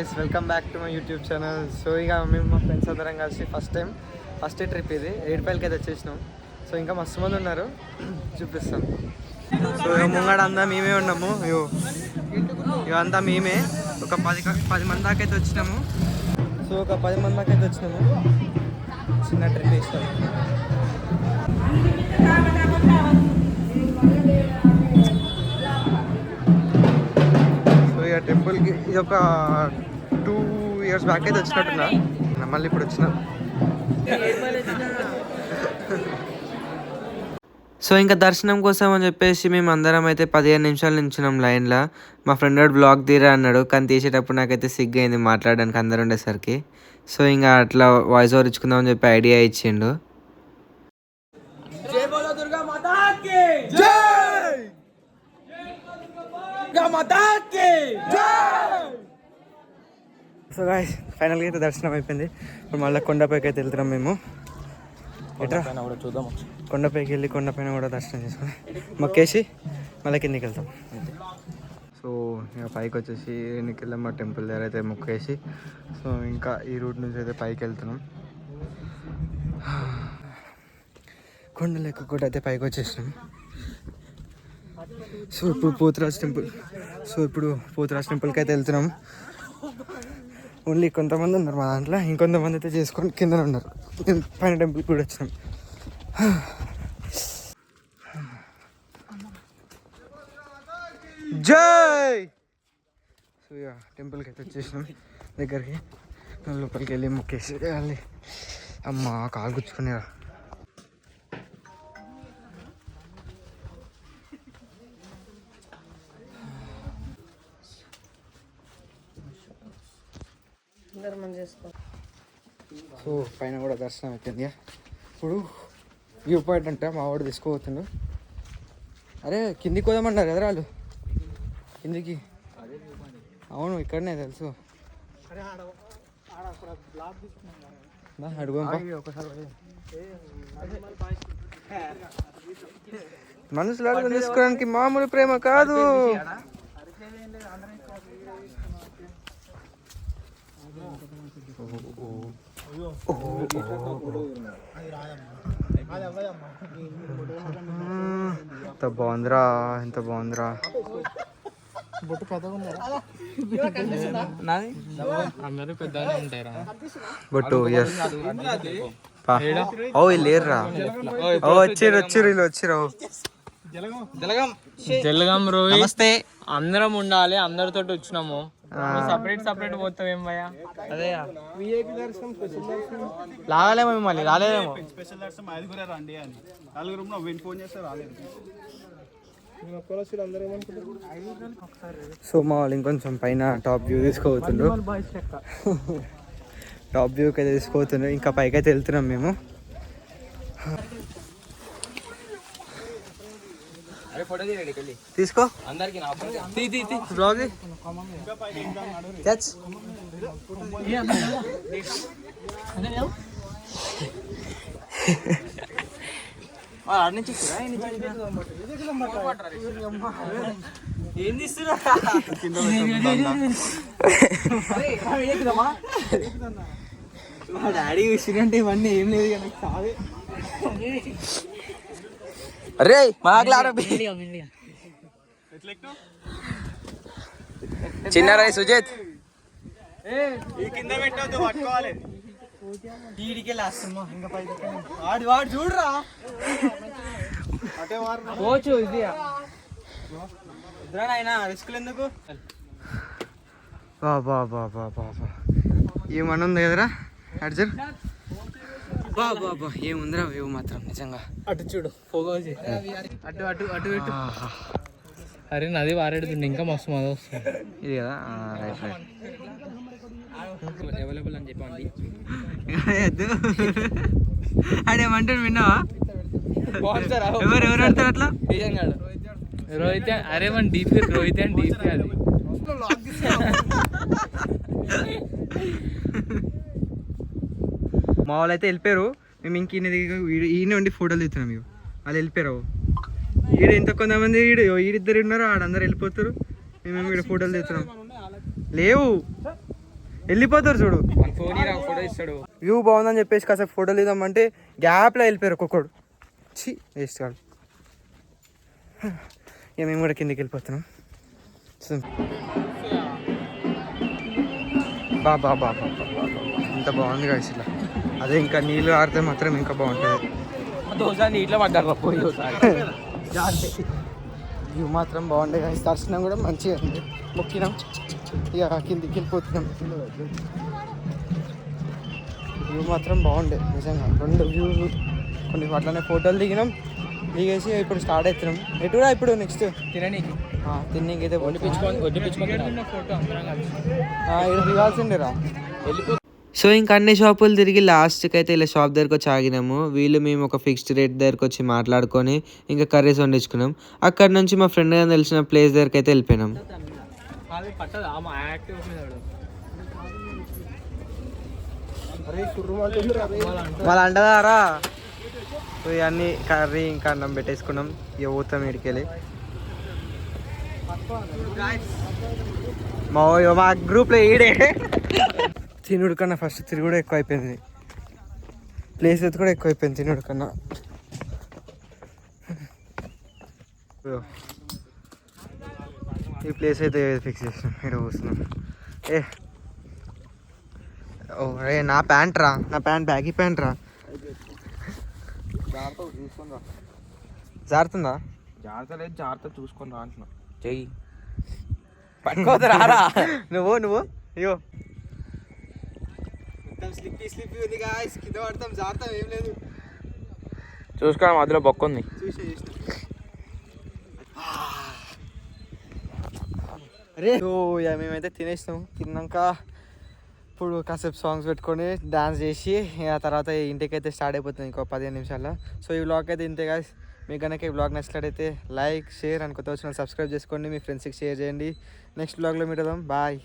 Welcome back to my YouTube channel. So ఇక మేము మా ఫ్రెండ్స్ అందరం కలిసి ఫస్ట్ ట్రిప్ ఇది ఏడుపాయలకి అయితే వచ్చేసినాం. సో ఇంకా మస్తు మంది ఉన్నారు, చూపిస్తాం. సో ముంగడ అంతా మేమే ఉన్నాము, ఇవంతా మేమే. ఒక 10 మంది దాకా అయితే వచ్చినాము. సో ఒక 10 మంది దాకా అయితే వచ్చినాము. చిన్న ట్రిప్ వేసినాము. సో ఇక టెంపుల్కి ఇది ఒక 2 years బ్యాక్ అయితే వచ్చినట్టున్నా, మళ్ళీ ఇప్పుడు వచ్చిన. సో ఇంకా దర్శనం కోసం అని చెప్పేసి మేము అందరం అయితే 15 నిమిషాలు నించున్నాం లైన్లో. మా ఫ్రెండ్ వాడు బ్లాగ్ తీరా అన్నాడు, కానీ తీసేటప్పుడు నాకైతే సిగ్గైంది మాట్లాడడానికి అందరు ఉండేసరికి. సో ఇంకా అట్లా వాయిస్ ఓవర్ ఇచ్చుకుందామని చెప్పి ఐడియా ఇచ్చిండు. సో గాయ్స్ ఫైనల్గా అయితే దర్శనం అయిపోయింది. ఇప్పుడు మళ్ళీ కొండపైకి అయితే వెళ్తున్నాం మేము. ఎట్లా చూద్దాం, కొండపైకి వెళ్ళి కొండపైన కూడా దర్శనం చేసుకుని మొక్కేసి మళ్ళీ కిందికి వెళ్తాం. సో ఇక పైకి వచ్చేసి ఎన్నికెళ్ళమ్మ టెంపుల్ దగ్గర అయితే మొక్కేసి, సో ఇంకా ఈ రూట్ నుంచి అయితే పైకి వెళ్తున్నాం. కొండలు ఎక్కువ అయితే పైకి వచ్చేసినాం. సో ఇప్పుడు పోతురాజ్ టెంపుల్కి అయితే వెళ్తున్నాం. ఓన్లీ కొంతమంది ఉన్నారు మా దాంట్లో, ఇంకొంతమంది అయితే చేసుకొని కింద ఉన్నారు. పైన టెంపుల్కి కూడా వచ్చినాం. జై. సో ఇక టెంపుల్కి అయితే వచ్చేసినాం దగ్గరికి. లోపలికి వెళ్ళి మొక్కేసి వెళ్ళి అమ్మ కాలు గుచ్చుకునేరా. సో పైన కూడా దర్శనం అయిపోయింది. ఇప్పుడు వ్యూ పాయింట్ అంటే మా వాడు తీసుకోబోతుండు. అరే కిందికి పోదామన్నారు కదా వాళ్ళు, కిందికి. అవును ఇక్కడనే తెలుసు. అడుగు మనుషులు అడుగు తీసుకోవడానికి మామూలు ప్రేమ కాదు. ఎంత బాగుందిరా, ఎంత బాగుందిరా. బొట్టు ఎస్ ఓ లేర్రా. ఓ వచ్చిర్రు వీళ్ళు వచ్చిర్రు. జలగం రోహి నమస్తే. అందరం ఉండాలి, అందరితో వచ్చినాము. సపరేట్ పోతాం ఏం భయ్యా. అదే లాగలేమో మిమ్మల్ని, రాలేదేమో. సో మా వాళ్ళు ఇంకొంచెం పైన టాప్ వ్యూ తీసుకోబోతుండ్రు. టాప్ వ్యూకి అయితే తీసుకోబోతుండ్రు. ఇంకా పైకి అయితే వెళ్తున్నాం మేము. తీసుకో బ్లాగ్ డాడీ విషయంటే ఇవన్నీ ఏం లేదు కదా. అరే మాట్లాడ చిన్న రాయ్ సుజిత్ వాడు చూడరా పోచు ఇది రిస్క్ ఎందుకు. బాబా బాబా బాబా ఏమన్నా ఉంది కదరా అర్జున్. బాబా ఏముందిరా వ్యూ మాత్రం నిజంగా. అటు చూడు పోగోజీ, అటు అటు అటు ఇటు. అరే నది వారేడుతుంది, ఇంకా మస్తు మజా వస్తుంది ఇది కదా. రైట్ అవైలబుల్ అని చెప్పండి. అడేమంటాడు విన్నావా? ఎవరు ఆడతారు అట్లా? రోహిత్. అరే మన డీపీ రోహిత్ అండ్ డీపీ అది. మా వాళ్ళు అయితే వెళ్ళిపోయారు. మేము ఇంక ఈయన ఉండి ఫోటోలు తీస్తున్నాం. మేము వాళ్ళు వెళ్ళిపోయారు. ఈడ ఇంత కొంతమంది ఈడిద్దరు ఉన్నారు, ఆడందరు వెళ్ళిపోతారు. మేమేమో ఇక్కడ ఫోటోలు తీస్తున్నాం. లేవు వెళ్ళిపోతారు చూడు. ఫోన్ ఫోటో ఇస్తాడు. వ్యూ బాగుందని చెప్పేసి కాసేపు ఫోటోలు ఇద్దామంటే గ్యాప్లో వెళ్ళిపోయారు ఒక్కొక్కడు. ఛీ వేస్ట్ కాదు. ఇక మేము కూడా కిందికి వెళ్ళిపోతున్నాం. బా ఇంత బాగుంది కదా ఇలా. అదే ఇంకా నీళ్ళు ఆడితే మాత్రం ఇంకా బాగుంటుంది. నీటిలో పడ్డారు పోయి వ్యూ మాత్రం బాగుండే కానీ దర్శనం కూడా మంచిగా ఉంది. మొక్కినాం ఇక కిందికి వెళ్ళిపోతున్నాం. వ్యూ మాత్రం బాగుండే నిజంగా. 2 వ్యూలు కొన్ని అట్లనే ఫోటోలు దిగేసి ఇప్పుడు స్టార్ట్ అవుతున్నాం. ఎటు కూడా ఇప్పుడు నెక్స్ట్ తిననీకి తిన్నీకి అయితే ఫోటో ఇక్కడ దిగాల్సిండేరా. సో ఇంకా అన్ని షాపులు తిరిగి లాస్ట్కి అయితే ఇలా షాప్ దగ్గరకు వచ్చి ఆగినాము. మేము ఒక ఫిక్స్డ్ రేట్ దగ్గరకు వచ్చి మాట్లాడుకొని ఇంకా కర్రీస్ వండించుకున్నాం. అక్కడ నుంచి మా ఫ్రెండ్ గారు తెలిసిన ప్లేస్ దగ్గరికి అయితే వెళ్ళిపోయినాం. వాళ్ళు అంటదారా. సో ఇవన్నీ కర్రీ ఇంకా అన్నం పెట్టేసుకున్నాం. ఇక పోతాం ఇడికెళ్ళి. మా గ్రూప్లో ఈడే తినుడు కన్నా ఫస్ట్ తిరుగుడు ఎక్కువ అయిపోయింది. ప్లేస్ అయితే కూడా ఎక్కువ అయిపోయింది తినుడు కన్నా. ఈ ప్లేస్ అయితే ఫిక్స్ చేసినాం. ఇక్కడ కూర్చున్నాం. రే నా ప్యాంట్ రా, నా ప్యాంట్ బ్యాగీ ప్యాంట్ రా. జారుతుందా? జాగ్రత్త చూసుకొని రా అంటున్నా. చెయ్యి పట్టుకోవద్దు రారా. నువ్వు అయ్యో స్లిప్పీ ఉంది గాయ్స్. కింద పడతాం, జారుతాం, ఏం లేదు. చూసుకోవాలి మధ్యలో బొక్క ఉంది. అరే ఇక మేమైతే తినేసినాం. తిన్నాక ఇప్పుడు కాసేపు సాంగ్స్ పెట్టుకొని డాన్స్ చేసి ఆ తర్వాత ఇంటికి అయితే స్టార్ట్ అయిపోతుంది ఇంకో 15 నిమిషాల్లో. సో ఈ వ్లాగ్ అయితే ఇంతే గాయ్స్. మీకు కనుక ఈ వ్లాగ్ నచ్చినట్లయితే లైక్, షేర్ అని కొత్త వచ్చిన సబ్స్క్రైబ్ చేసుకోండి. మీ ఫ్రెండ్స్కి షేర్ చేయండి. నెక్స్ట్ వ్లాగ్లో మీట్ అవుదాం. బాయ్.